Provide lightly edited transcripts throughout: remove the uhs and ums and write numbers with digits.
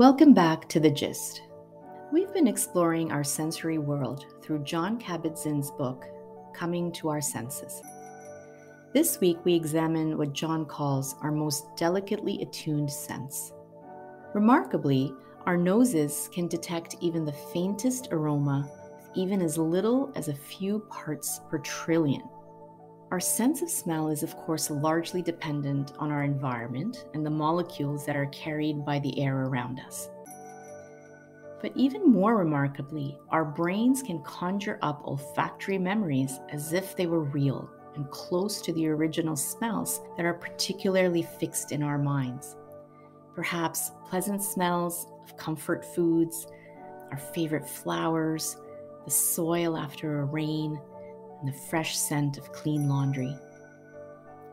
Welcome back to The Gist. We've been exploring our sensory world through John Kabat Zinn's book, Coming to Our Senses. This week we examine what John calls our most delicately attuned sense. Remarkably, our noses can detect even the faintest aroma, even as little as a few parts per trillion. Our sense of smell is, of course, largely dependent on our environment and the molecules that are carried by the air around us. But even more remarkably, our brains can conjure up olfactory memories as if they were real and close to the original smells that are particularly fixed in our minds. Perhaps pleasant smells of comfort foods, our favorite flowers, the soil after a rain, and the fresh scent of clean laundry.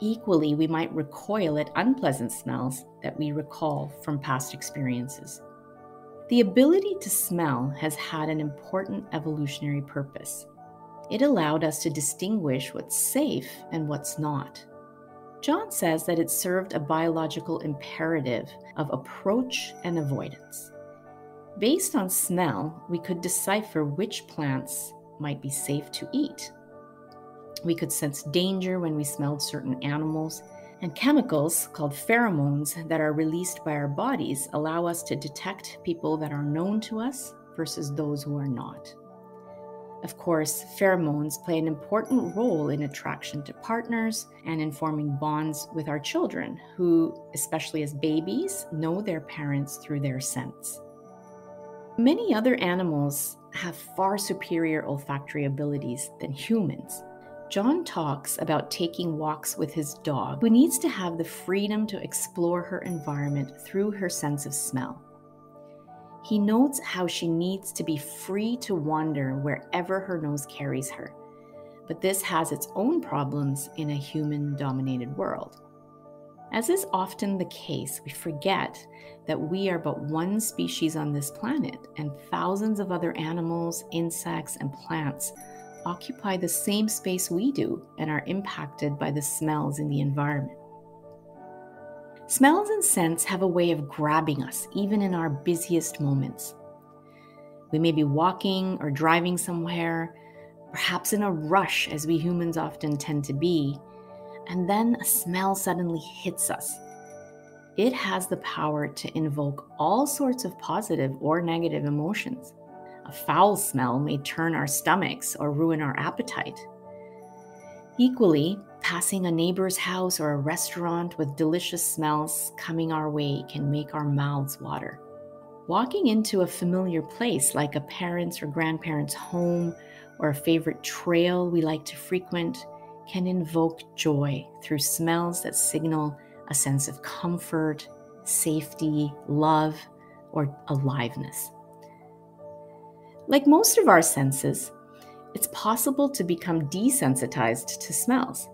Equally, we might recoil at unpleasant smells that we recall from past experiences. The ability to smell has had an important evolutionary purpose. It allowed us to distinguish what's safe and what's not. John says that it served a biological imperative of approach and avoidance. Based on smell, we could decipher which plants might be safe to eat. We could sense danger when we smelled certain animals, and chemicals called pheromones that are released by our bodies allow us to detect people that are known to us versus those who are not. Of course, pheromones play an important role in attraction to partners and in forming bonds with our children, who, especially as babies, know their parents through their scents. Many other animals have far superior olfactory abilities than humans. John talks about taking walks with his dog, who needs to have the freedom to explore her environment through her sense of smell. He notes how she needs to be free to wander wherever her nose carries her, but this has its own problems in a human-dominated world. As is often the case, we forget that we are but one species on this planet, and thousands of other animals, insects, and plants occupy the same space we do and are impacted by the smells in the environment. Smells and scents have a way of grabbing us, even in our busiest moments. We may be walking or driving somewhere, perhaps in a rush, as we humans often tend to be, and then a smell suddenly hits us. It has the power to invoke all sorts of positive or negative emotions. A foul smell may turn our stomachs or ruin our appetite. Equally, passing a neighbor's house or a restaurant with delicious smells coming our way can make our mouths water. Walking into a familiar place like a parent's or grandparent's home or a favorite trail we like to frequent can invoke joy through smells that signal a sense of comfort, safety, love, or aliveness. Like most of our senses, it's possible to become desensitized to smells.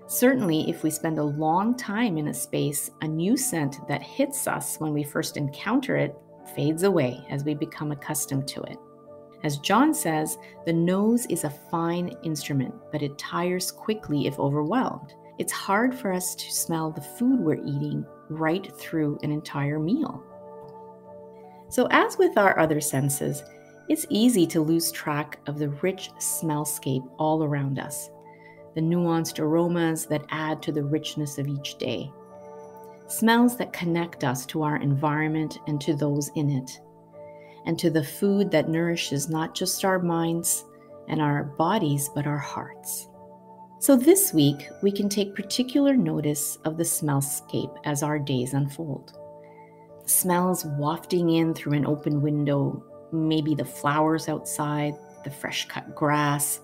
Certainly, if we spend a long time in a space, a new scent that hits us when we first encounter it fades away as we become accustomed to it. As John says, the nose is a fine instrument, but it tires quickly if overwhelmed. It's hard for us to smell the food we're eating right through an entire meal. So as with our other senses, it's easy to lose track of the rich smellscape all around us, the nuanced aromas that add to the richness of each day, smells that connect us to our environment and to those in it, and to the food that nourishes not just our minds and our bodies, but our hearts. So this week, we can take particular notice of the smellscape as our days unfold. Smells wafting in through an open window, maybe the flowers outside, the fresh cut grass.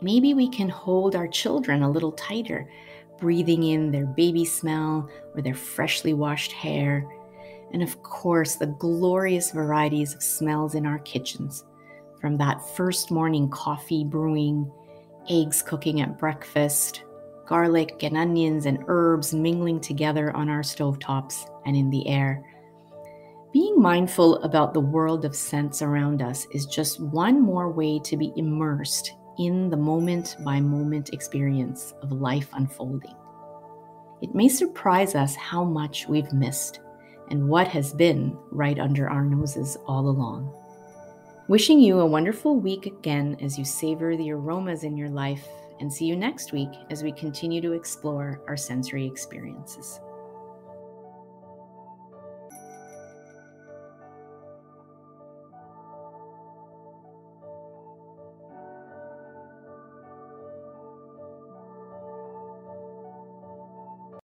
Maybe we can hold our children a little tighter, breathing in their baby smell or their freshly washed hair. And of course, the glorious varieties of smells in our kitchens, from that first morning coffee brewing, eggs cooking at breakfast, garlic and onions and herbs mingling together on our stovetops and in the air. Being mindful about the world of scents around us is just one more way to be immersed in the moment-by-moment experience of life unfolding. It may surprise us how much we've missed and what has been right under our noses all along. Wishing you a wonderful week again as you savor the aromas in your life, and see you next week as we continue to explore our sensory experiences.